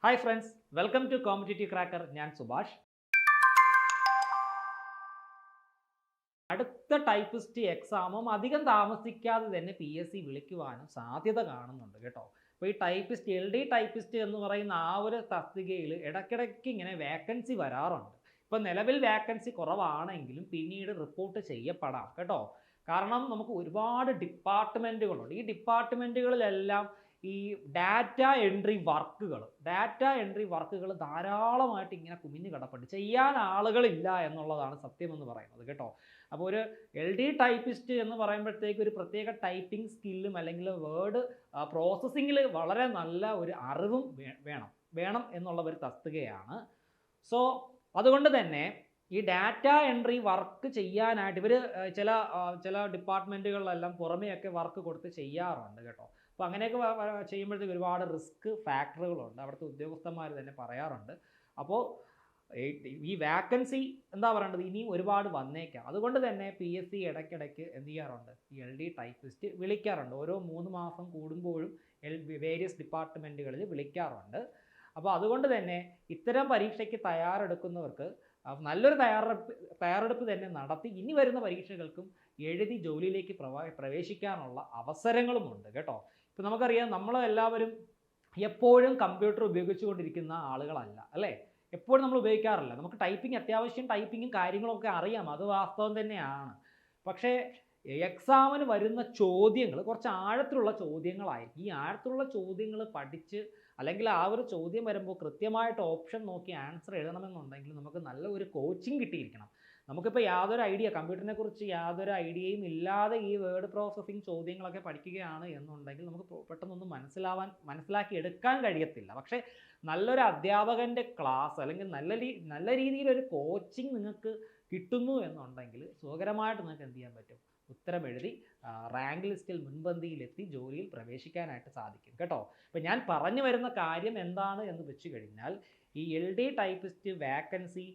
Hi friends, welcome to competitive cracker. ഞാൻ സുഭാഷ്. അടുത്ത typist എക്സാമും അധികം താമസിക്കാതെ തന്നെ PSC വിളിക്കുവാനും സാധ്യത കാണുന്നുണ്ട് കേട്ടോ. അപ്പോൾ ഈ ടൈപ്പിസ്റ്റ് LD ടൈപ്പിസ്റ്റ് എന്ന് പറയുന്ന ആ ഒരു തസ്തികയിൽ ഇടയ്ക്കിടയ്ക്ക് ഇങ്ങനെ വേക്കൻസി വരാറുണ്ട്. ഇപ്പോൾ നിലവിൽ വേക്കൻസി കുറവാണെങ്കിലും പിന്നീട് റിപ്പോർട്ട് ചെയ്യപ്പെടാം കേട്ടോ. കാരണം നമുക്ക് ഒരുപാട് ഡിപ്പാർട്ട്മെൻറ്റുകളുണ്ട്. ഈ ഡിപ്പാർട്ട്മെൻറ്റുകളിലെല്ലാം ഈ ഡാറ്റ എൻട്രി വർക്കുകൾ ധാരാളമായിട്ട് ഇങ്ങനെ കുമിഞ്ഞ് കിടപ്പുണ്ട്. ചെയ്യാൻ ആളുകളില്ല എന്നുള്ളതാണ് സത്യമെന്ന് പറയുന്നത് കേട്ടോ. അപ്പോൾ ഒരു LD ടൈപ്പിസ്റ്റ് എന്ന് പറയുമ്പോഴത്തേക്ക് ഒരു പ്രത്യേക ടൈപ്പിംഗ് സ്കില്ലും അല്ലെങ്കിൽ വേർഡ് പ്രോസസ്സിങ്ങിൽ വളരെ നല്ല ഒരു അറിവും വേണം എന്നുള്ള ഒരു തസ്തികയാണ്. സോ അതുകൊണ്ട് തന്നെ ഈ ഡാറ്റ എൻട്രി വർക്ക് ചെയ്യാനായിട്ട് ഇവർ ചില ഡിപ്പാർട്ട്മെൻറ്റുകളിലെല്ലാം പുറമെയൊക്കെ വർക്ക് കൊടുത്ത് ചെയ്യാറുണ്ട് കേട്ടോ. അപ്പോൾ അങ്ങനെയൊക്കെ ചെയ്യുമ്പോഴത്തേക്ക് ഒരുപാട് റിസ്ക് ഫാക്ടറുകളുണ്ട്, അവിടുത്തെ ഉദ്യോഗസ്ഥന്മാർ തന്നെ പറയാറുണ്ട്. അപ്പോൾ ഈ വാക്കൻസി എന്താ പറയേണ്ടത്, ഇനിയും ഒരുപാട് വന്നേക്കാം. അതുകൊണ്ട് തന്നെ PSC ഇടയ്ക്കിടയ്ക്ക് എന്ത് ചെയ്യാറുണ്ട്, ഈ LD ടൈപ്പിസ്റ്റ് വിളിക്കാറുണ്ട്. ഓരോ 3 മാസം കൂടുമ്പോഴും വേരിയസ് ഡിപ്പാർട്ട്മെൻറ്റുകളിൽ വിളിക്കാറുണ്ട്. അപ്പോൾ അതുകൊണ്ട് തന്നെ ഇത്തരം പരീക്ഷയ്ക്ക് തയ്യാറെടുക്കുന്നവർക്ക് നല്ലൊരു തയ്യാറെടുപ്പ് തന്നെ നടത്തി ഇനി വരുന്ന പരീക്ഷകൾക്കും എഴുതി ജോലിയിലേക്ക് പ്രവേശിക്കാനുള്ള അവസരങ്ങളുമുണ്ട് കേട്ടോ. ഇപ്പോൾ നമുക്കറിയാം, നമ്മളെല്ലാവരും എപ്പോഴും കമ്പ്യൂട്ടർ ഉപയോഗിച്ചുകൊണ്ടിരിക്കുന്ന ആളുകളല്ല അല്ലേ. എപ്പോഴും നമ്മൾ ഉപയോഗിക്കാറില്ല. നമുക്ക് ടൈപ്പിംഗ് അത്യാവശ്യം ടൈപ്പിങ്ങും കാര്യങ്ങളൊക്കെ അറിയാം, അത് വാസ്തവം തന്നെയാണ്. പക്ഷേ എക്സാമിന് വരുന്ന ചോദ്യങ്ങൾ കുറച്ച് ആഴത്തിലുള്ള ചോദ്യങ്ങളായിരിക്കും. ഈ ആഴത്തിലുള്ള ചോദ്യങ്ങൾ പഠിച്ച് അല്ലെങ്കിൽ ആ ഒരു ചോദ്യം വരുമ്പോൾ കൃത്യമായിട്ട് ഓപ്ഷൻ നോക്കി ആൻസർ എഴുതണമെന്നുണ്ടെങ്കിൽ നമുക്ക് നല്ല ഒരു കോച്ചിങ് കിട്ടിയിരിക്കണം. നമുക്കിപ്പോൾ കമ്പ്യൂട്ടറിനെ കുറിച്ച് യാതൊരു ഐഡിയയും ഇല്ലാതെ ഈ വേർഡ് പ്രോസസ്സിങ് ചോദ്യങ്ങളൊക്കെ പഠിക്കുകയാണ് എന്നുണ്ടെങ്കിൽ നമുക്ക് പെട്ടെന്നൊന്നും മനസ്സിലാക്കി എടുക്കാൻ കഴിയത്തില്ല. പക്ഷേ നല്ലൊരു അധ്യാപകൻ്റെ ക്ലാസ് അല്ലെങ്കിൽ നല്ല രീതിയിലൊരു കോച്ചിങ് നിങ്ങൾക്ക് കിട്ടുന്നു എന്നുണ്ടെങ്കിൽ സുഖകരമായിട്ട് നിങ്ങൾക്ക് എന്ത് ചെയ്യാൻ പറ്റും, ഉത്തരം എഴുതി റാങ്ക് ലിസ്റ്റിൽ മുൻപന്തിയിലെത്തി ജോലിയിൽ പ്രവേശിക്കാനായിട്ട് സാധിക്കും കേട്ടോ. അപ്പോൾ ഞാൻ പറഞ്ഞു വരുന്ന കാര്യം എന്താണ് എന്ന് വെച്ച് കഴിഞ്ഞാൽ, ഈ LD ടൈപ്പിസ്റ്റ് വാക്കൻസി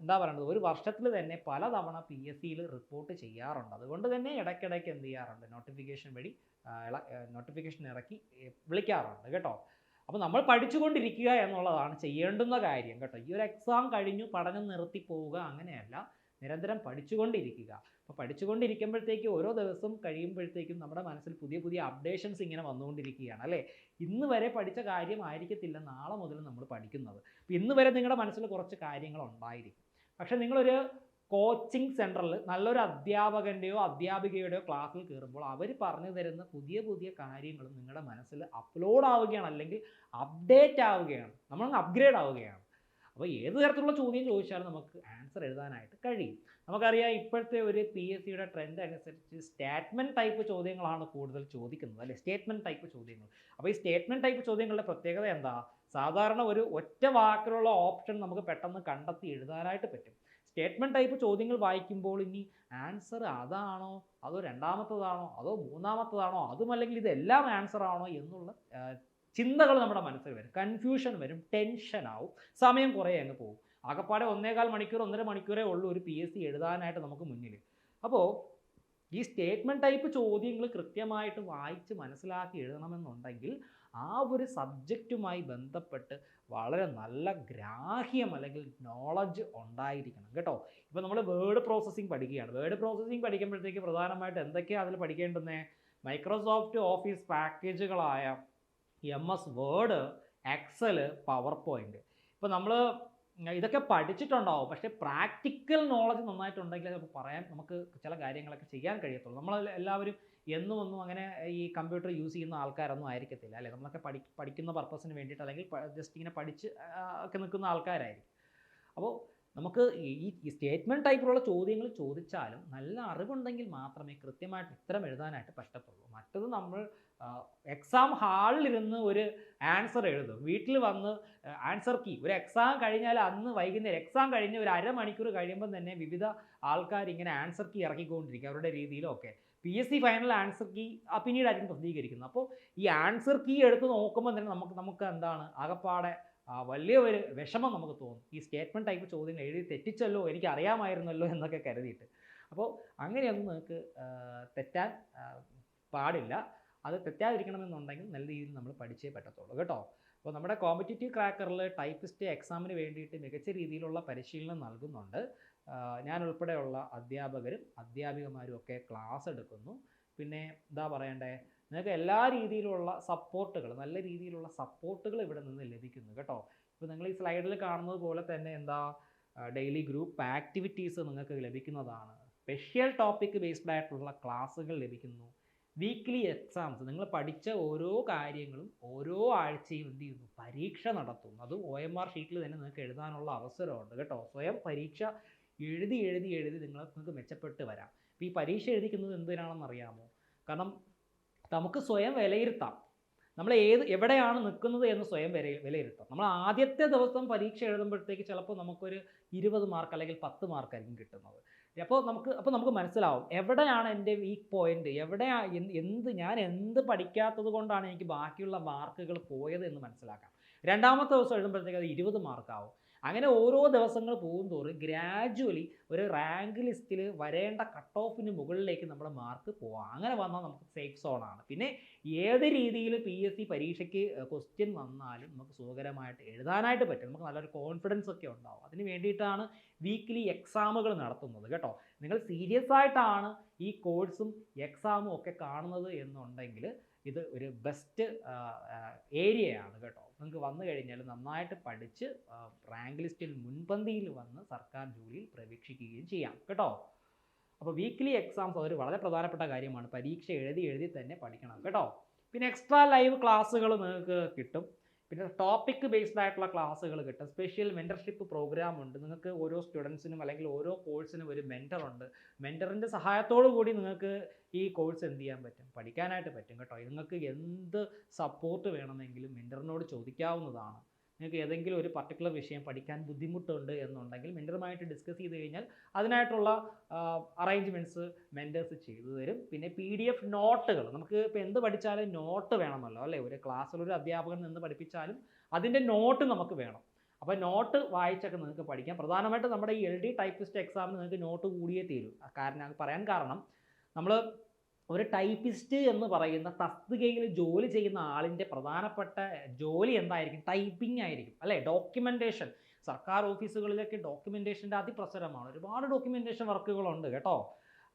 എന്താ പറയുന്നത്, ഒരു വർഷത്തിൽ തന്നെ പലതവണ PSCയിൽ റിപ്പോർട്ട് ചെയ്യാറുണ്ട്. അതുകൊണ്ട് തന്നെ ഇടയ്ക്കിടയ്ക്ക് എന്ത് ചെയ്യാറുണ്ട്, നോട്ടിഫിക്കേഷൻ ഇറക്കി വിളിക്കാറുണ്ട് കേട്ടോ. അപ്പോൾ നമ്മൾ പഠിച്ചുകൊണ്ടിരിക്കുക എന്നുള്ളതാണ് ചെയ്യേണ്ടുന്ന കാര്യം കേട്ടോ. ഈ ഒരു എക്സാം കഴിഞ്ഞു പഠനം നിർത്തി പോവുക അങ്ങനെയല്ല, നിരന്തരം പഠിച്ചുകൊണ്ടിരിക്കുക. അപ്പോൾ പഠിച്ചുകൊണ്ടിരിക്കുമ്പോഴത്തേക്ക് ഓരോ ദിവസം കഴിയുമ്പോഴത്തേക്കും നമ്മുടെ മനസ്സിൽ പുതിയ പുതിയ അപ്ഡേഷൻസ് ഇങ്ങനെ വന്നുകൊണ്ടിരിക്കുകയാണ് അല്ലേ. ഇന്ന് വരെ പഠിച്ച കാര്യമായിരിക്കത്തില്ല നാളെ മുതൽ നമ്മൾ പഠിക്കുന്നത്. അപ്പോൾ ഇന്ന് വരെ നിങ്ങളുടെ മനസ്സിൽ കുറച്ച് കാര്യങ്ങൾ ഉണ്ടായിരിക്കും. പക്ഷേ നിങ്ങളൊരു കോച്ചിങ് സെൻറ്ററിൽ നല്ലൊരു അധ്യാപകൻ്റെയോ അധ്യാപികയുടെയോ ക്ലാസ്സിൽ കയറുമ്പോൾ അവർ പറഞ്ഞു തരുന്ന പുതിയ പുതിയ കാര്യങ്ങളും നിങ്ങളുടെ മനസ്സിൽ അപ്ലോഡ് ആവുകയാണ്, അല്ലെങ്കിൽ അപ്ഡേറ്റ് ആവുകയാണ്, നമ്മളങ്ങ് അപ്ഗ്രേഡ് ആവുകയാണ്. അപ്പോൾ ഏത് തരത്തിലുള്ള ചോദ്യം ചോദിച്ചാലും നമുക്ക് ആൻസർ എഴുതാനായിട്ട് കഴിയും. നമുക്കറിയാം, ഇപ്പോഴത്തെ ഒരു PSCയുടെ ട്രെൻഡ് അനുസരിച്ച് സ്റ്റേറ്റ്മെൻറ്റ് ടൈപ്പ് ചോദ്യങ്ങളാണ് കൂടുതൽ ചോദിക്കുന്നത് അല്ലേ, സ്റ്റേറ്റ്മെൻറ്റ് ടൈപ്പ് ചോദ്യങ്ങൾ. അപ്പോൾ ഈ സ്റ്റേറ്റ്മെൻറ്റ് ടൈപ്പ് ചോദ്യങ്ങളുടെ പ്രത്യേകത എന്താ, സാധാരണ ഒരു ഒറ്റ വാക്കിലുള്ള ഓപ്ഷൻ നമുക്ക് പെട്ടെന്ന് കണ്ടെത്തി എഴുതാനായിട്ട് പറ്റും. സ്റ്റേറ്റ്മെൻറ്റ് ടൈപ്പ് ചോദ്യങ്ങൾ വായിക്കുമ്പോൾ ഇനി ആൻസർ അതാണോ, അതോ രണ്ടാമത്തതാണോ, അതോ മൂന്നാമത്തതാണോ, അതുമല്ലെങ്കിൽ ഇതെല്ലാം ആൻസർ ആണോ എന്നുള്ള ചിന്തകൾ നമ്മുടെ മനസ്സിൽ വരും, കൺഫ്യൂഷൻ വരും, ടെൻഷൻ ആവും, സമയം കുറേ അങ്ങ് പോകും. ആകപ്പാടെ 1.25 മണിക്കൂർ 1.5 മണിക്കൂറേ ഉള്ളൂ ഒരു PSC എഴുതാനായിട്ട് നമുക്ക് മുന്നിൽ. അപ്പോൾ ഈ സ്റ്റേറ്റ്മെൻറ്റ് ടൈപ്പ് ചോദ്യങ്ങൾ കൃത്യമായിട്ട് വായിച്ച് മനസ്സിലാക്കി എഴുതണമെന്നുണ്ടെങ്കിൽ ആ ഒരു സബ്ജക്റ്റുമായി ബന്ധപ്പെട്ട് വളരെ നല്ല ഗ്രാഹ്യം അല്ലെങ്കിൽ നോളജ് ഉണ്ടായിരിക്കണം കേട്ടോ. ഇപ്പോൾ നമ്മൾ വേർഡ് പ്രോസസ്സിങ് പഠിക്കുകയാണ്. വേർഡ് പ്രോസസ്സിങ് പഠിക്കുമ്പോഴത്തേക്ക് പ്രധാനമായിട്ട് എന്തൊക്കെയാണ് അതിൽ പഠിക്കേണ്ടുന്നത്, മൈക്രോസോഫ്റ്റ് ഓഫീസ് പാക്കേജുകളായ MS വേർഡ്, Excel, PowerPoint. ഇപ്പോൾ നമ്മൾ ഇതൊക്കെ പഠിച്ചിട്ടുണ്ടാവും, പക്ഷേ പ്രാക്ടിക്കൽ നോളജ് നന്നായിട്ടുണ്ടെങ്കിൽ നമുക്ക് ചില കാര്യങ്ങളൊക്കെ ചെയ്യാൻ കഴിയത്തുള്ളൂ. നമ്മളെല്ലാവരും ഒന്നും അങ്ങനെ ഈ കമ്പ്യൂട്ടർ യൂസ് ചെയ്യുന്ന ആൾക്കാരൊന്നും ആയിരിക്കത്തില്ല അല്ലേ. നമ്മളൊക്കെ പഠിക്കുന്ന പർപ്പസിന് വേണ്ടിയിട്ട് അല്ലെങ്കിൽ ജസ്റ്റ് ഇങ്ങനെ പഠിച്ച് ഒക്കെ നിൽക്കുന്ന ആൾക്കാരായിരിക്കും. അപ്പോൾ നമുക്ക് ഈ സ്റ്റേറ്റ്മെൻറ്റ് ടൈപ്പിലുള്ള ചോദ്യങ്ങൾ ചോദിച്ചാലും നല്ല അറിവുണ്ടെങ്കിൽ മാത്രമേ കൃത്യമായിട്ട് ഉത്തരം എഴുതാനായിട്ട് പറ്റത്തുള്ളൂ. മറ്റത് നമ്മൾ എക്സാം ഹാളിലിരുന്ന് ഒരു ആൻസർ എഴുതും, വീട്ടിൽ വന്ന് ആൻസർ കീ, ഒരു എക്സാം കഴിഞ്ഞാൽ അന്ന് വൈകുന്നേരം എക്സാം കഴിഞ്ഞ് ഒരു അരമണിക്കൂർ കഴിയുമ്പം തന്നെ വിവിധ ആൾക്കാർ ഇങ്ങനെ ആൻസർ കീ ഇറക്കിക്കൊണ്ടിരിക്കും അവരുടെ രീതിയിലൊക്കെ. PSC ഫൈനൽ ആൻസർ കീ പിന്നീടായിരിക്കും പ്രസിദ്ധീകരിക്കുന്നത്. അപ്പോൾ ഈ ആൻസർ കീ എടുത്ത് നോക്കുമ്പോൾ തന്നെ നമുക്ക് എന്താണ്, ആകപ്പാടെ വലിയ ഒരു വിഷമം നമുക്ക് തോന്നും. ഈ സ്റ്റേറ്റ്മെൻറ്റ് ടൈപ്പ് ചോദ്യങ്ങൾ എഴുതി തെറ്റിച്ചല്ലോ, എനിക്ക് അറിയാമായിരുന്നല്ലോ എന്നൊക്കെ കരുതിയിട്ട്. അപ്പോൾ അങ്ങനെയൊന്നും നിങ്ങൾക്ക് തെറ്റാൻ പാടില്ല. അത് തെറ്റാതിരിക്കണമെന്നുണ്ടെങ്കിൽ നല്ല രീതിയിൽ നമ്മൾ പഠിച്ചേ പറ്റത്തുള്ളൂ കേട്ടോ. അപ്പോൾ നമ്മുടെ കോമ്പറ്റേറ്റീവ് ക്രാക്കറിൽ ടൈപ്പിസ്റ്റ് എക്സാമിന് വേണ്ടിയിട്ട് മികച്ച രീതിയിലുള്ള പരിശീലനം നൽകുന്നുണ്ട്. ഞാൻ ഉൾപ്പെടെയുള്ള അധ്യാപകരും അധ്യാപികമാരും ഒക്കെ ക്ലാസ് എടുക്കുന്നു. പിന്നെ എന്താ പറയണ്ടേ, നിങ്ങൾക്ക് എല്ലാ രീതിയിലുള്ള സപ്പോർട്ടുകൾ, നല്ല രീതിയിലുള്ള സപ്പോർട്ടുകൾ ഇവിടെ നിന്ന് ലഭിക്കുന്നു കേട്ടോ. ഇപ്പോൾ നിങ്ങൾ ഈ സ്ലൈഡിൽ കാണുന്നത് പോലെ തന്നെ എന്താ ഡെയിലി ഗ്രൂപ്പ് ആക്ടിവിറ്റീസ് നിങ്ങൾക്ക് ലഭിക്കുന്നതാണ്. സ്പെഷ്യൽ ടോപ്പിക് ബേസ്ഡ് ആയിട്ടുള്ള ക്ലാസ്സുകൾ ലഭിക്കുന്നു. വീക്ക്ലി എക്സാംസ്, നിങ്ങൾ പഠിച്ച ഓരോ കാര്യങ്ങളും ഓരോ ആഴ്ചയും എന്ത് ചെയ്യുന്നു, പരീക്ഷ നടത്തുന്നു. അതും OMR ഷീറ്റിൽ തന്നെ നിങ്ങൾക്ക് എഴുതാനുള്ള അവസരമുണ്ട് കേട്ടോ. സ്വയം പരീക്ഷ എഴുതി നിങ്ങൾക്ക് മെച്ചപ്പെട്ട് വരാം. അപ്പോൾ ഈ പരീക്ഷ എഴുതിക്കുന്നത് എന്തിനാണെന്ന് അറിയാമോ? കാരണം നമുക്ക് സ്വയം വിലയിരുത്താം, നമ്മൾ എവിടെയാണ് നിൽക്കുന്നത് എന്ന് സ്വയം വിലയിരുത്താം. നമ്മൾ ആദ്യത്തെ ദിവസം പരീക്ഷ എഴുതുമ്പോഴത്തേക്ക് ചിലപ്പോൾ നമുക്കൊരു 20 മാർക്ക് അല്ലെങ്കിൽ 10 മാർക്കായിരിക്കും കിട്ടുന്നത്. അപ്പോൾ നമുക്ക് മനസ്സിലാവും എവിടെയാണ് എൻ്റെ വീക്ക് പോയിന്റ്, ഞാൻ എന്ത് പഠിക്കാത്തത് കൊണ്ടാണ് എനിക്ക് ബാക്കിയുള്ള മാർക്കുകൾ പോയത് എന്ന് മനസ്സിലാക്കാം. രണ്ടാമത്തെ ദിവസം എഴുതുമ്പോഴത്തേക്ക് അത് 20 മാർക്കാവും. അങ്ങനെ ഓരോ ദിവസങ്ങൾ പോകുന്തോറും ഗ്രാജുവലി ഒരു റാങ്ക് ലിസ്റ്റിൽ വരേണ്ട കട്ട് ഓഫിന് മുകളിലേക്ക് നമ്മുടെ മാർക്ക് പോവാം. അങ്ങനെ വന്നാൽ നമുക്ക് സേഫ് സോണാണ്. പിന്നെ ഏത് രീതിയിൽ PSC പരീക്ഷയ്ക്ക് ക്വസ്റ്റ്യൻ വന്നാലും നമുക്ക് സുഖകരമായിട്ട് എഴുതാനായിട്ട് പറ്റും. നമുക്ക് നല്ലൊരു കോൺഫിഡൻസ് ഒക്കെ ഉണ്ടാവും. അതിന് വേണ്ടിയിട്ടാണ് വീക്ക്ലി എക്സാമുകൾ നടത്തുന്നത് കേട്ടോ. നിങ്ങൾ സീരിയസ് ആയിട്ടാണ് ഈ കോഴ്സും എക്സാമും ഒക്കെ കാണുന്നത് എന്നുണ്ടെങ്കിൽ ഇത് ഒരു ബെസ്റ്റ് ഏരിയയാണ് കേട്ടോ. നിങ്ങൾക്ക് വന്നു കഴിഞ്ഞാൽ നന്നായിട്ട് പഠിച്ച് റാങ്ക് ലിസ്റ്റിൽ മുൻപന്തിയിൽ വന്ന് സർക്കാർ ജോലിയിൽ പ്രവേശിക്കുകയും ചെയ്യാം കേട്ടോ. അപ്പോൾ വീക്ക്ലി എക്സാംസ് അതൊരു വളരെ പ്രധാനപ്പെട്ട കാര്യമാണ്. പരീക്ഷ എഴുതി തന്നെ പഠിക്കണം കേട്ടോ. പിന്നെ എക്സ്ട്രാ ലൈവ് ക്ലാസ്സുകൾ നിങ്ങൾക്ക് കിട്ടും. പിന്നെ ടോപ്പിക് ബേസ്ഡ് ആയിട്ടുള്ള ക്ലാസ്സുകൾ കിട്ടും. സ്പെഷ്യൽ മെൻറ്റർഷിപ്പ് പ്രോഗ്രാം ഉണ്ട്. നിങ്ങൾക്ക് ഓരോ സ്റ്റുഡൻസിനും അല്ലെങ്കിൽ ഓരോ കോഴ്സിനും ഒരു മെൻറ്ററുണ്ട്. മെൻറ്ററിൻ്റെ സഹായത്തോടു കൂടി നിങ്ങൾക്ക് ഈ കോഴ്സ് എന്ത് ചെയ്യാൻ പറ്റും, പഠിക്കാനായിട്ട് പറ്റും കേട്ടോ. നിങ്ങൾക്ക് എന്ത് സപ്പോർട്ട് വേണമെങ്കിലും മെൻറ്ററിനോട് ചോദിക്കാവുന്നതാണ്. നിങ്ങൾക്ക് ഏതെങ്കിലും ഒരു പർട്ടിക്കുലർ വിഷയം പഠിക്കാൻ ബുദ്ധിമുട്ടുണ്ട് എന്നുണ്ടെങ്കിൽ മെൻറ്ററുമായിട്ട് ഡിസ്കസ് ചെയ്ത് കഴിഞ്ഞാൽ അതിനായിട്ടുള്ള അറേഞ്ച്മെൻറ്റ്സ് മെൻറ്റേഴ്സ് ചെയ്തു തരും. പിന്നെ PDF നോട്ടുകൾ, നമുക്ക് ഇപ്പോൾ എന്ത് പഠിച്ചാലും നോട്ട് വേണമല്ലോ അല്ലേ. ഒരു ക്ലാസ്സിലൊരു അധ്യാപകൻ നിന്ന് പഠിപ്പിച്ചാലും അതിൻ്റെ നോട്ട് നമുക്ക് വേണം. അപ്പോൾ നോട്ട് വായിച്ചൊക്കെ നിങ്ങൾക്ക് പഠിക്കാം. പ്രധാനമായിട്ടും നമ്മുടെ ഈ LD ടൈപ്പിസ്റ്റ് എക്സാമിന് നിങ്ങൾക്ക് നോട്ട് കൂടിയേ തീരൂ. പറയാൻ കാരണം നമ്മൾ ഒരു ടൈപ്പിസ്റ്റ് എന്ന് പറയുന്ന തസ്തികയിൽ ജോലി ചെയ്യുന്ന ആളിൻ്റെ പ്രധാനപ്പെട്ട ജോലി എന്തായിരിക്കും? ടൈപ്പിംഗ് ആയിരിക്കും അല്ലേ. ഡോക്യുമെൻറ്റേഷൻ, സർക്കാർ ഓഫീസുകളിലൊക്കെ ഡോക്യുമെൻറ്റേഷൻ്റെ അതിപ്രസരമാണ്. ഒരുപാട് ഡോക്യുമെൻറ്റേഷൻ വർക്കുകളുണ്ട് കേട്ടോ.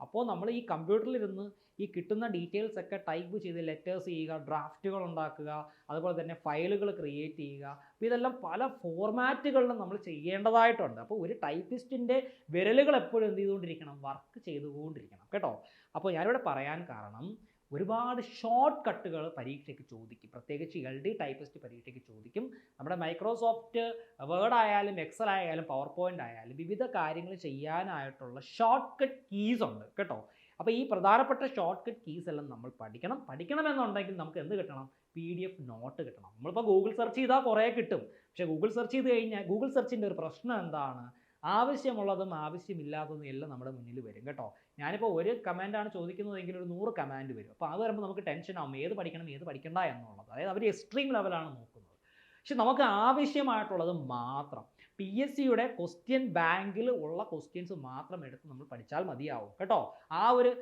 അപ്പോൾ നമ്മൾ ഈ കമ്പ്യൂട്ടറിലിരുന്ന് ഈ കിട്ടുന്ന ഡീറ്റെയിൽസ് ഒക്കെ ടൈപ്പ് ചെയ്ത് ലെറ്റേഴ്സ് ചെയ്യുക, ഡ്രാഫ്റ്റുകൾ ഉണ്ടാക്കുക, അതുപോലെ തന്നെ ഫയലുകൾ ക്രിയേറ്റ് ചെയ്യുക. അപ്പോൾ ഇതെല്ലാം പല ഫോർമാറ്റുകളിലും നമ്മൾ ചെയ്യേണ്ടതായിട്ടുണ്ട്. അപ്പോൾ ഒരു ടൈപ്പിസ്റ്റിൻ്റെ വിരലുകൾ എപ്പോഴും എന്ത് ചെയ്തുകൊണ്ടിരിക്കണം? വർക്ക് ചെയ്തുകൊണ്ടിരിക്കണം കേട്ടോ. അപ്പോൾ ഞാനിവിടെ പറയാൻ കാരണം ഒരുപാട് ഷോർട്ട് കട്ടുകൾ പരീക്ഷയ്ക്ക് ചോദിക്കും. പ്രത്യേകിച്ച് LD ടൈപ്പിസ്റ്റ് പരീക്ഷയ്ക്ക് ചോദിക്കും. നമ്മുടെ മൈക്രോസോഫ്റ്റ് വേർഡ് ആയാലും എക്സൽ ആയാലും പവർ പോയിൻ്റ് ആയാലും വിവിധ കാര്യങ്ങൾ ചെയ്യാനായിട്ടുള്ള ഷോർട്ട് കട്ട് കീസ് ഉണ്ട് കേട്ടോ. അപ്പോൾ ഈ പ്രധാനപ്പെട്ട ഷോർട്ട് കട്ട് കീസ് എല്ലാം നമ്മൾ പഠിക്കണമെന്നുണ്ടെങ്കിൽ നമുക്ക് എന്ത് കിട്ടണം? PDF നോട്ട് കിട്ടണം. നമ്മളിപ്പോൾ ഗൂഗിൾ സെർച്ച് ചെയ്താൽ കുറേ കിട്ടും. പക്ഷേ ഗൂഗിൾ സെർച്ച് ചെയ്ത് കഴിഞ്ഞാൽ ഗൂഗിൾ സെർച്ചിൻ്റെ ഒരു പ്രശ്നം എന്താണ്? ആവശ്യമുള്ളതും ആവശ്യമില്ലാത്തതും എല്ലാം നമ്മുടെ മുന്നിൽ വരും കേട്ടോ. ഞാനിപ്പോൾ ഒരു കമാൻഡാണ് ചോദിക്കുന്നതെങ്കിൽ ഒരു 100 കമാൻഡ് വരും. അപ്പോൾ അത് വരുമ്പോൾ നമുക്ക് ടെൻഷൻ ആവും, ഏത് പഠിക്കണം ഏത് പഠിക്കണ്ട എന്നുള്ളത്. അതായത് അവർ എക്സ്ട്രീം ലെവലാണ് നോക്കുന്നത്. പക്ഷെ നമുക്ക് ആവശ്യമായിട്ടുള്ളത് മാത്രം PSCയുടെ ക്വസ്റ്റ്യൻ ബാങ്കിൽ ഉള്ള ക്വസ്റ്റ്യൻസ് മാത്രം എടുത്ത് നമ്മൾ പഠിച്ചാൽ മതിയാവും കേട്ടോ.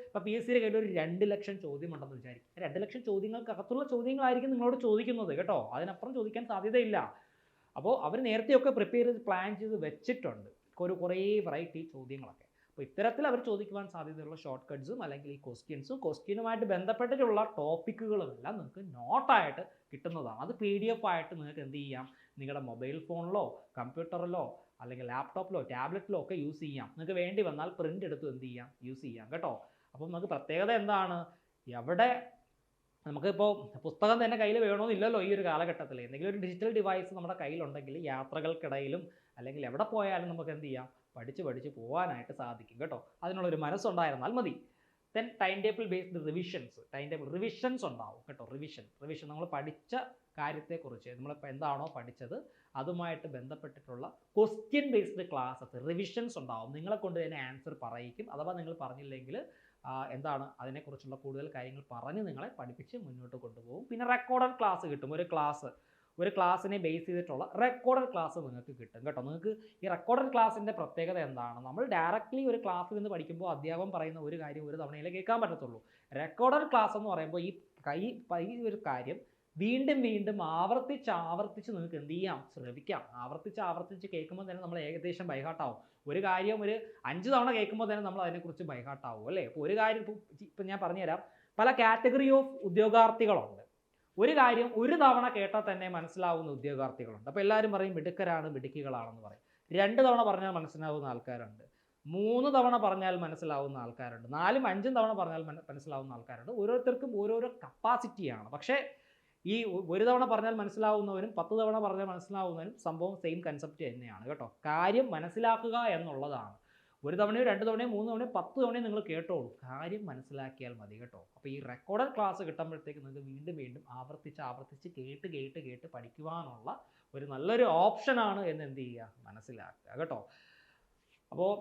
ഇപ്പോൾ PSCയുടെ കയ്യിൽ ഒരു 2 ലക്ഷം ചോദ്യം ഉണ്ടെന്ന് വിചാരിക്കും. 2 ലക്ഷം ചോദ്യങ്ങൾക്കകത്തുള്ള ചോദ്യങ്ങളായിരിക്കും നിങ്ങളോട് ചോദിക്കുന്നത് കേട്ടോ. അതിനപ്പുറം ചോദിക്കാൻ സാധ്യതയില്ല. അപ്പോൾ അവർ നേരത്തെയൊക്കെ പ്രിപ്പയർ ചെയ്ത് പ്ലാൻ ചെയ്ത് വെച്ചിട്ടുണ്ട് കുറേ വെറൈറ്റി ചോദ്യങ്ങളൊക്കെ. അപ്പോൾ ഇത്തരത്തിൽ അവർ ചോദിക്കുവാൻ സാധ്യതയുള്ള ഷോർട്ട് കട്ട്സും അല്ലെങ്കിൽ ഈ ക്വസ്റ്റ്യനുമായിട്ട് ബന്ധപ്പെട്ടിട്ടുള്ള ടോപ്പിക്കുകളുമെല്ലാം നിങ്ങൾക്ക് നോട്ടായിട്ട് കിട്ടുന്നതാണ്. അത് PDF ആയിട്ട് നിങ്ങൾക്ക് എന്ത് ചെയ്യാം? നിങ്ങളുടെ മൊബൈൽ ഫോണിലോ കമ്പ്യൂട്ടറിലോ അല്ലെങ്കിൽ ലാപ്ടോപ്പിലോ ടാബ്ലറ്റിലോ ഒക്കെ യൂസ് ചെയ്യാം. നിങ്ങൾക്ക് വേണ്ടി വന്നാൽ പ്രിൻ്റ് എടുത്ത് എന്ത് ചെയ്യാം? യൂസ് ചെയ്യാം കേട്ടോ. അപ്പം നമുക്ക് പ്രത്യേകത എന്താണ്? നമുക്കിപ്പോൾ പുസ്തകം തന്നെ കയ്യിൽ വേണമെന്നില്ലല്ലോ ഈ ഒരു കാലഘട്ടത്തിൽ. എന്തെങ്കിലും ഒരു ഡിജിറ്റൽ ഡിവൈസ് നമ്മുടെ കയ്യിലുണ്ടെങ്കിൽ യാത്രകൾക്കിടയിലും അല്ലെങ്കിൽ എവിടെ പോയാലും നമുക്ക് എന്ത് ചെയ്യാം? പഠിച്ച് പോകാനായിട്ട് സാധിക്കും കേട്ടോ. അതിനുള്ളൊരു മനസ്സുണ്ടായിരുന്നാൽ മതി. Then time table based revisions ഉണ്ടാവും കേട്ടോ. റിവിഷൻ നമ്മൾ പഠിച്ച കാര്യത്തെക്കുറിച്ച് നമ്മളിപ്പോൾ എന്താണോ പഠിച്ചത് അതുമായിട്ട് ബന്ധപ്പെട്ടിട്ടുള്ള ക്വസ്റ്റ്യൻ ബേസ്ഡ് ക്ലാസ്സസ് റിവിഷൻസ് ഉണ്ടാവും. നിങ്ങളെ കൊണ്ട് തന്നെ ആൻസർ പറയിക്കും. അഥവാ നിങ്ങൾ പറഞ്ഞില്ലെങ്കിൽ അതിനെക്കുറിച്ചുള്ള കൂടുതൽ കാര്യങ്ങൾ പറഞ്ഞ് നിങ്ങളെ പഠിപ്പിച്ച് മുന്നോട്ട് കൊണ്ടുപോകും. പിന്നെ റെക്കോർഡഡ് ക്ലാസ് കിട്ടും. ഒരു ക്ലാസ്സിനെ ബേസ് ചെയ്തിട്ടുള്ള റെക്കോർഡഡ് ക്ലാസ് നിങ്ങൾക്ക് കിട്ടും കേട്ടോ. നിങ്ങൾക്ക് ഈ റെക്കോർഡഡ് ക്ലാസ്സിൻ്റെ പ്രത്യേകത എന്താണ്? നമ്മൾ ഡയറക്റ്റ്ലി ഒരു ക്ലാസ്സിൽ നിന്ന് പഠിക്കുമ്പോൾ അധ്യാപകൻ പറയുന്ന ഒരു കാര്യം ഒരു തവണയിലേ കേൾക്കാൻ പറ്റത്തുള്ളൂ. റെക്കോർഡഡ് ക്ലാസ് എന്ന് പറയുമ്പോൾ ഈ ഒരു കാര്യം വീണ്ടും വീണ്ടും ആവർത്തിച്ച് നിങ്ങൾക്ക് എന്ത് ചെയ്യാം, ശ്രമിക്കാം. ആവർത്തിച്ച് കേൾക്കുമ്പോൾ തന്നെ നമ്മൾ ഏകദേശം ബൈഹാർട്ടാവും. ഒരു കാര്യം ഒരു 5 തവണ കേൾക്കുമ്പോൾ തന്നെ നമ്മൾ അതിനെക്കുറിച്ച് ബൈഹാർട്ടാവും അല്ലേ. അപ്പോൾ ഒരു കാര്യം ഇപ്പം ഞാൻ പറഞ്ഞുതരാം, പല കാറ്റഗറി ഓഫ് ഉദ്യോഗാർത്ഥികളുണ്ട്. ഒരു കാര്യം ഒരു തവണ കേട്ടാൽ തന്നെ മനസ്സിലാവുന്ന ഉദ്യോഗാർത്ഥികളുണ്ട്. അപ്പോൾ എല്ലാവരും പറയും മിടുക്കരാണ്, മിടുക്കികളാണെന്ന് പറയും. 2 തവണ പറഞ്ഞാൽ മനസ്സിലാവുന്ന ആൾക്കാരുണ്ട്, 3 തവണ പറഞ്ഞാൽ മനസ്സിലാവുന്ന ആൾക്കാരുണ്ട്, 4ഉം 5ഉം തവണ പറഞ്ഞാൽ മനസ്സിലാവുന്ന ആൾക്കാരുണ്ട്. ഓരോരുത്തർക്കും ഓരോരോ കപ്പാസിറ്റിയാണ്. പക്ഷേ ഈ ഒരു തവണ പറഞ്ഞാൽ മനസ്സിലാവുന്നവനും 10 തവണ പറഞ്ഞാൽ മനസ്സിലാവുന്നവനും സംഭവം സെയിം കൺസെപ്റ്റ് തന്നെയാണ് കേട്ടോ. കാര്യം മനസ്സിലാക്കുക എന്നുള്ളതാണ്. 1 തവണയോ 2 തവണയോ 3 തവണയോ 10 തവണയോ നിങ്ങൾ കേട്ടോളൂ, കാര്യം മനസ്സിലാക്കിയാൽ മതി കേട്ടോ. അപ്പോൾ ഈ റെക്കോർഡഡ് ക്ലാസ് കിട്ടുമ്പോഴത്തേക്ക് നിങ്ങൾക്ക് വീണ്ടും വീണ്ടും ആവർത്തിച്ച് കേട്ട് പഠിക്കുവാനുള്ള ഒരു നല്ലൊരു ഓപ്ഷനാണ് എന്ന് എന്ത് ചെയ്യുക, മനസ്സിലാക്കുക കേട്ടോ. അപ്പോൾ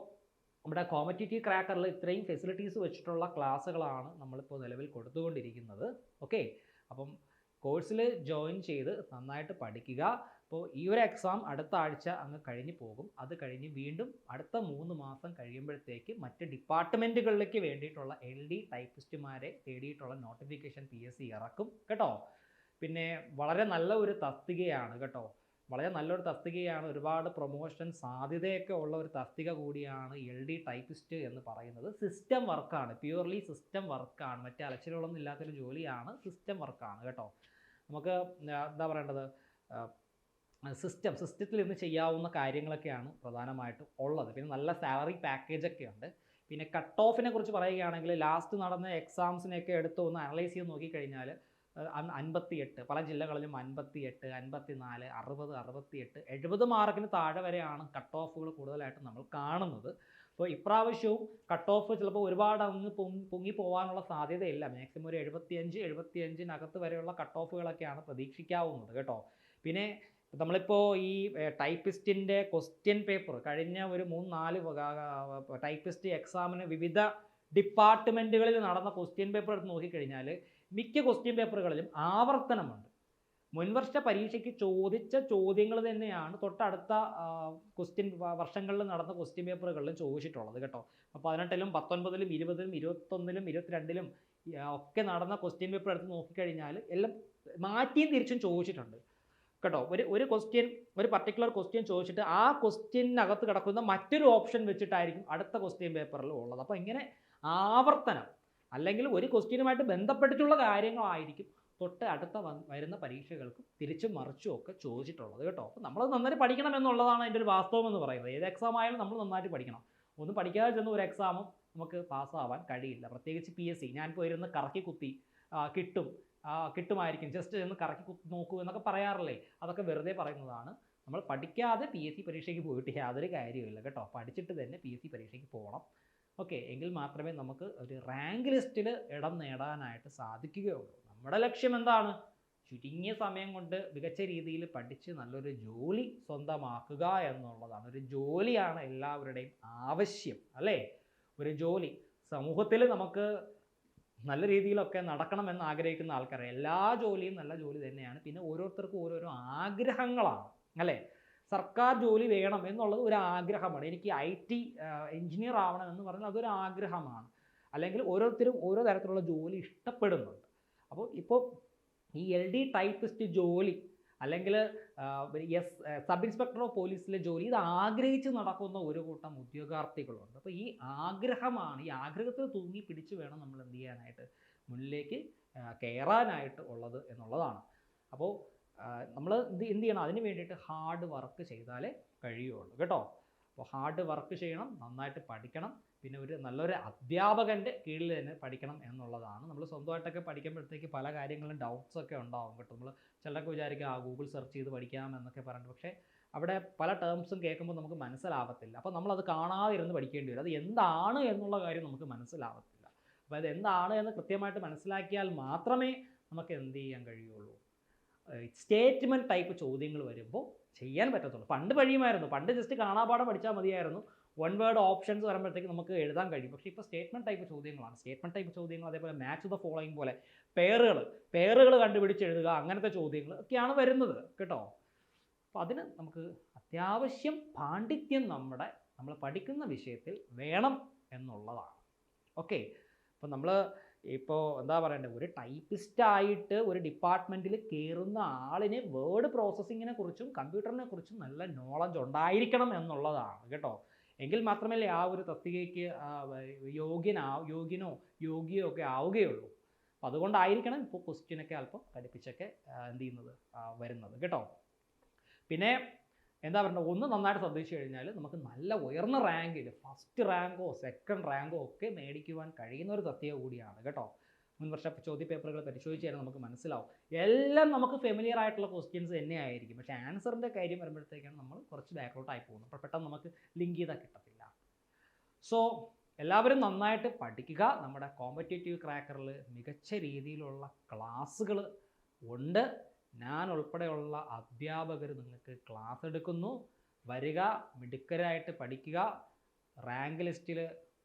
നമ്മുടെ കോമ്പറ്റീറ്റീവ് ക്രാക്കറിൽ ഇത്രയും ഫെസിലിറ്റീസ് വെച്ചിട്ടുള്ള ക്ലാസ്സുകളാണ് നമ്മളിപ്പോൾ നിലവിൽ കൊടുത്തുകൊണ്ടിരിക്കുന്നത്. ഓക്കെ, അപ്പം കോഴ്സിൽ ജോയിൻ ചെയ്ത് നന്നായിട്ട് പഠിക്കുക. അപ്പോൾ ഈ ഒരു എക്സാം അടുത്ത ആഴ്ച അങ്ങ് കഴിഞ്ഞ് പോകും. അത് കഴിഞ്ഞ് വീണ്ടും അടുത്ത 3 മാസം കഴിയുമ്പോഴത്തേക്ക് മറ്റ് ഡിപ്പാർട്ട്മെൻറ്റുകളിലേക്ക് വേണ്ടിയിട്ടുള്ള LD ടൈപ്പിസ്റ്റുമാരെ തേടിയിട്ടുള്ള നോട്ടിഫിക്കേഷൻ PSC ഇറക്കും കേട്ടോ. പിന്നെ വളരെ നല്ല ഒരു തസ്തികയാണ് കേട്ടോ, വളരെ നല്ലൊരു തസ്തികയാണ്. ഒരുപാട് പ്രൊമോഷൻ സാധ്യതയൊക്കെ ഉള്ള ഒരു തസ്തിക കൂടിയാണ് LD ടൈപ്പിസ്റ്റ് എന്ന് പറയുന്നത്. സിസ്റ്റം വർക്കാണ്, പ്യൂർലി സിസ്റ്റം വർക്കാണ്, മറ്റേ അലച്ചിലുകളൊന്നും ഇല്ലാത്തൊരു ജോലിയാണ്, സിസ്റ്റം വർക്കാണ് കേട്ടോ. നമുക്ക് എന്താ പറയേണ്ടത്, സിസ്റ്റത്തിൽ ഇന്ന് ചെയ്യാവുന്ന കാര്യങ്ങളൊക്കെയാണ് പ്രധാനമായിട്ടും ഉള്ളത്. പിന്നെ നല്ല സാലറി പാക്കേജൊക്കെ ഉണ്ട്. പിന്നെ കട്ട് ഓഫിനെ കുറിച്ച് പറയുകയാണെങ്കിൽ ലാസ്റ്റ് നടന്ന എക്സാംസിനെയൊക്കെ എടുത്ത് ഒന്ന് അനലൈസ് ചെയ്ത് നോക്കിക്കഴിഞ്ഞാൽ 58, പല ജില്ലകളിലും 58, 54, 60, 68, 70 മാർക്കിന് താഴെ വരെയാണ് കട്ട് ഓഫുകൾ കൂടുതലായിട്ട് നമ്മൾ കാണുന്നത്. അപ്പോൾ ഇപ്രാവശ്യവും കട്ട് ഓഫ് ചിലപ്പോൾ ഒരുപാട് അങ്ങ് പൊങ്ങി പോകാനുള്ള സാധ്യതയില്ല. മാക്സിമം ഒരു 75-75 വരെയുള്ള കട്ട് ഓഫുകളൊക്കെയാണ് പ്രതീക്ഷിക്കാവുന്നത് കേട്ടോ. പിന്നെ നമ്മളിപ്പോൾ ഈ ടൈപ്പിസ്റ്റിൻ്റെ ക്വസ്റ്റ്യൻ പേപ്പർ കഴിഞ്ഞ ഒരു 3-4 ടൈപ്പിസ്റ്റ് എക്സാമിന് വിവിധ ഡിപ്പാർട്ട്മെൻറ്റുകളിൽ നടന്ന ക്വസ്റ്റ്യൻ പേപ്പർ എടുത്ത് നോക്കിക്കഴിഞ്ഞാൽ മിക്ക ക്വസ്റ്റ്യൻ പേപ്പറുകളിലും ആവർത്തനമുണ്ട്. മുൻവർഷ പരീക്ഷയ്ക്ക് ചോദിച്ച ചോദ്യങ്ങൾ തന്നെയാണ് തൊട്ടടുത്ത വർഷങ്ങളിൽ നടന്ന ക്വസ്റ്റ്യൻ പേപ്പറുകളിലും ചോദിച്ചിട്ടുള്ളത് കേട്ടോ. 18-ലും 19-ലും 20-ലും 21-ലും 22-ലും ഒക്കെ നടന്ന ക്വസ്റ്റ്യൻ പേപ്പർ എടുത്ത് നോക്കിക്കഴിഞ്ഞാൽ എല്ലാം മാറ്റിയും തിരിച്ചും ചോദിച്ചിട്ടുണ്ട് കേട്ടോ. ഒരു ക്വസ്റ്റ്യൻ, ഒരു പർട്ടിക്കുലർ ക്വസ്റ്റ്യൻ ചോദിച്ചിട്ട് ആ ക്വസ്റ്റ്യനകത്ത് കിടക്കുന്ന മറ്റൊരു ഓപ്ഷൻ വെച്ചിട്ടായിരിക്കും അടുത്ത ക്വസ്റ്റ്യൻ പേപ്പറിൽ ഉള്ളത്. അപ്പോൾ ഇങ്ങനെ ആവർത്തനം അല്ലെങ്കിൽ ഒരു ക്വസ്റ്റ്യനുമായിട്ട് ബന്ധപ്പെട്ടിട്ടുള്ള കാര്യങ്ങളായിരിക്കും തൊട്ട് അടുത്ത വരുന്ന പരീക്ഷകൾക്ക് തിരിച്ചും മറിച്ചും ഒക്കെ ചോദിച്ചിട്ടുള്ളത് കേട്ടോ. അപ്പോൾ നമ്മൾ നന്നായിട്ട് പഠിക്കണം എന്നുള്ളതാണ് അതിൻ്റെ ഒരു വാസ്തവം എന്ന് പറയുന്നത്. ഏത് എക്സാം ആയാലും നമ്മൾ നന്നായിട്ട് പഠിക്കണം. ഒന്നും പഠിക്കാതെ ചെന്ന ഒരു എക്സാമും നമുക്ക് പാസ്സാവാൻ കഴിയില്ല. പ്രത്യേകിച്ച് PSC ഞാനിപ്പോൾ ഇരുന്ന് കറക്കി കുത്തി കിട്ടുമായിരിക്കും, ജസ്റ്റ് ചെന്ന് കറക്കി കുത്തി നോക്കൂ എന്നൊക്കെ പറയാറില്ലേ, അതൊക്കെ വെറുതെ പറയുന്നതാണ്. നമ്മൾ പഠിക്കാതെ PSC പരീക്ഷയ്ക്ക് പോയിട്ട് യാതൊരു കാര്യമില്ല കേട്ടോ. പഠിച്ചിട്ട് തന്നെ PSC പരീക്ഷയ്ക്ക് പോകണം. ഓക്കെ, എങ്കിൽ മാത്രമേ നമുക്ക് ഒരു റാങ്ക് ലിസ്റ്റിൽ ഇടം നേടാനായിട്ട് സാധിക്കുകയുള്ളൂ. നമ്മുടെ ലക്ഷ്യം എന്താണ്? ചുരുങ്ങിയ സമയം കൊണ്ട് മികച്ച രീതിയിൽ പഠിച്ച് നല്ലൊരു ജോലി സ്വന്തമാക്കുക എന്നുള്ളതാണ്. ഒരു ജോലിയാണ് എല്ലാവരുടെയും ആവശ്യം അല്ലേ. ഒരു ജോലി സമൂഹത്തിൽ നമുക്ക് നല്ല രീതിയിലൊക്കെ നടക്കണമെന്ന് ആഗ്രഹിക്കുന്ന ആൾക്കാർ, എല്ലാ ജോലിയും നല്ല ജോലി തന്നെയാണ്. പിന്നെ ഓരോരുത്തർക്കും ഓരോരോ ആഗ്രഹങ്ങളാണ് അല്ലേ. സർക്കാർ ജോലി വേണം എന്നുള്ളത് ഒരു ആഗ്രഹമാണ്. എനിക്ക് IT എഞ്ചിനീയർ ആവണം എന്ന് പറഞ്ഞാൽ അതൊരു ആഗ്രഹമാണ്. അല്ലെങ്കിൽ ഓരോരുത്തരും ഓരോ തരത്തിലുള്ള ജോലി ഇഷ്ടപ്പെടുന്നുണ്ട്. അപ്പോൾ ഇപ്പോൾ ഈ LD ടൈപ്പിസ്റ്റ് ജോലി അല്ലെങ്കിൽ സബ് ഇൻസ്പെക്ടർ ഓഫ് പോലീസിലെ ജോലി ഇത് ആഗ്രഹിച്ച് നടക്കുന്ന ഒരു കൂട്ടം ഉദ്യോഗാർത്ഥികളുണ്ട്. അപ്പോൾ ഈ ആഗ്രഹമാണ്, ഈ ആഗ്രഹത്തിൽ തൂങ്ങി പിടിച്ച് വേണം നമ്മൾ എന്ത് ചെയ്യാനായിട്ട്, മുന്നിലേക്ക് കയറാനായിട്ട് ഉള്ളത് എന്നുള്ളതാണ്. അപ്പോൾ നമ്മൾ എന്ത് ചെയ്യണം, അതിന് വേണ്ടിയിട്ട് ഹാർഡ് വർക്ക് ചെയ്താലേ കഴിയുള്ളൂ കേട്ടോ. അപ്പോൾ ഹാർഡ് വർക്ക് ചെയ്യണം, നന്നായിട്ട് പഠിക്കണം. പിന്നെ ഒരു നല്ലൊരു അധ്യാപകൻ്റെ കീഴിൽ തന്നെ പഠിക്കണം എന്നുള്ളതാണ്. നമ്മൾ സ്വന്തമായിട്ടൊക്കെ പഠിക്കുമ്പോഴത്തേക്ക് പല കാര്യങ്ങളും ഡൗട്ട്സ് ഒക്കെ ഉണ്ടാവും കേട്ടോ. നമ്മൾ ചിലരൊക്കെ വിചാരിക്കുക ഗൂഗിൾ സെർച്ച് ചെയ്ത് പഠിക്കാം എന്നൊക്കെ പറഞ്ഞിട്ട്, പക്ഷേ അവിടെ പല ടേംസും കേൾക്കുമ്പോൾ നമുക്ക് മനസ്സിലാവത്തില്ല. അപ്പോൾ നമ്മളത് കാണാതിരുന്ന് പഠിക്കേണ്ടി വരും. അത് എന്താണ് എന്നുള്ള കാര്യം നമുക്ക് മനസ്സിലാവത്തില്ല. അപ്പോൾ അത് എന്താണ് എന്ന് കൃത്യമായിട്ട് മനസ്സിലാക്കിയാൽ മാത്രമേ നമുക്ക് എന്ത് ചെയ്യാൻ കഴിയുള്ളൂ. സ്റ്റേറ്റ്മെൻറ്റ് ടൈപ്പ് ചോദ്യങ്ങൾ വരുമ്പോൾ ചെയ്യാൻ പറ്റത്തുള്ളൂ. പണ്ട് കഴിയുമായിരുന്നു, പണ്ട് ജസ്റ്റ് കാണാപാഠം പഠിച്ചാൽ മതിയായിരുന്നു. 1 വേർഡ് ഓപ്ഷൻസ് വരുമ്പോഴത്തേക്ക് നമുക്ക് എഴുതാൻ കഴിയും. പക്ഷേ ഇപ്പോൾ സ്റ്റേറ്റ്മെൻറ്റ് ടൈപ്പ് ചോദ്യങ്ങളാണ്. സ്റ്റേറ്റ്മെൻറ്റ് ടൈപ്പ് ചോദ്യങ്ങൾ അതേപോലെ മാച്ച് ദ ഫോളോയിങ് പോലെ പേറുകൾ കണ്ടുപിടിച്ച് എഴുതുക, അങ്ങനത്തെ ചോദ്യങ്ങൾ ഒക്കെയാണ് വരുന്നത് കേട്ടോ. അപ്പോൾ അതിന് നമുക്ക് അത്യാവശ്യം പാണ്ഡിത്യം നമ്മൾ പഠിക്കുന്ന വിഷയത്തിൽ വേണം എന്നുള്ളതാണ്. ഓക്കെ, അപ്പോൾ നമ്മൾ ഇപ്പോൾ എന്താ പറയണ്ടേ, ഒരു ടൈപ്പിസ്റ്റായിട്ട് ഒരു ഡിപ്പാർട്ട്മെൻറ്റിൽ കയറുന്ന ആളിന് വേർഡ് പ്രോസസ്സിങ്ങിനെ കുറിച്ചും കമ്പ്യൂട്ടറിനെ കുറിച്ചും നല്ല നോളജ് ഉണ്ടായിരിക്കണം എന്നുള്ളതാണ് കേട്ടോ. എങ്കിൽ മാത്രമല്ലേ ആ ഒരു തസ്തികയ്ക്ക് യോഗ്യനോ യോഗ്യയോ ഒക്കെ ആവുകയുള്ളൂ. അപ്പോൾ അതുകൊണ്ടായിരിക്കണം ഇപ്പോൾ ക്വസ്റ്റ്യനൊക്കെ അല്പം കടുപ്പിച്ചൊക്കെ എന്ത് ചെയ്യുന്നത് വരുന്നത് കേട്ടോ. പിന്നെ എന്താ പറയുക, ഒന്ന് നന്നായിട്ട് ശ്രദ്ധിച്ചു കഴിഞ്ഞാൽ നമുക്ക് നല്ല ഉയർന്ന റാങ്കിൽ ഫസ്റ്റ് റാങ്കോ സെക്കൻഡ് റാങ്കോ ഒക്കെ മേടിക്കുവാൻ കഴിയുന്ന ഒരു തസ്തിക കൂടിയാണ് കേട്ടോ. മുൻവർഷ ചോദ്യപേപ്പറുകൾ പരിശോധിച്ച് കഴിഞ്ഞാൽ നമുക്ക് മനസ്സിലാവും. എല്ലാം നമുക്ക് ഫെമിലിയർ ആയിട്ടുള്ള ക്വസ്റ്റ്യൻസ് തന്നെ ആയിരിക്കും. പക്ഷേ ആൻസറിൻ്റെ കാര്യം വരുമ്പോഴത്തേക്കാണ് നമ്മൾ കുറച്ച് ബാക്ക്ഔട്ടായി പോകുന്നത്. അപ്പോൾ പെട്ടെന്ന് നമുക്ക് ലിങ്ക് ചെയ്താൽ കിട്ടത്തില്ല. സോ എല്ലാവരും നന്നായിട്ട് പഠിക്കുക. നമ്മുടെ കോമ്പറ്റേറ്റീവ് ക്രാക്കറിൽ മികച്ച രീതിയിലുള്ള ക്ലാസ്സുകൾ ഉണ്ട്. ഞാൻ ഉൾപ്പെടെയുള്ള അധ്യാപകർ നിങ്ങൾക്ക് ക്ലാസ് എടുക്കുന്നു. വരിക, മിടുക്കരായിട്ട് പഠിക്കുക, റാങ്ക് ലിസ്റ്റിൽ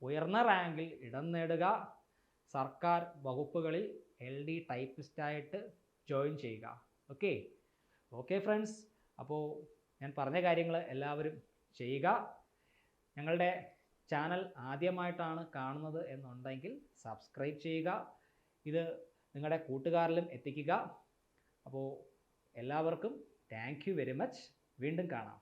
ഉയർന്ന റാങ്കിൽ ഇടം നേടുക, സർക്കാർ വകുപ്പുകളിൽ LD ടൈപ്പിസ്റ്റായിട്ട് ജോയിൻ ചെയ്യുക. ഓക്കെ ഫ്രണ്ട്സ്, അപ്പോൾ ഞാൻ പറഞ്ഞ കാര്യങ്ങൾ എല്ലാവരും ചെയ്യുക. ഞങ്ങളുടെ ചാനൽ ആദ്യമായിട്ടാണ് കാണുന്നത് എന്നുണ്ടെങ്കിൽ സബ്സ്ക്രൈബ് ചെയ്യുക. ഇത് നിങ്ങളുടെ കൂട്ടുകാരിലും എത്തിക്കുക. അപ്പോൾ എല്ലാവർക്കും താങ്ക് യു വെരി മച്ച്. വീണ്ടും കാണാം.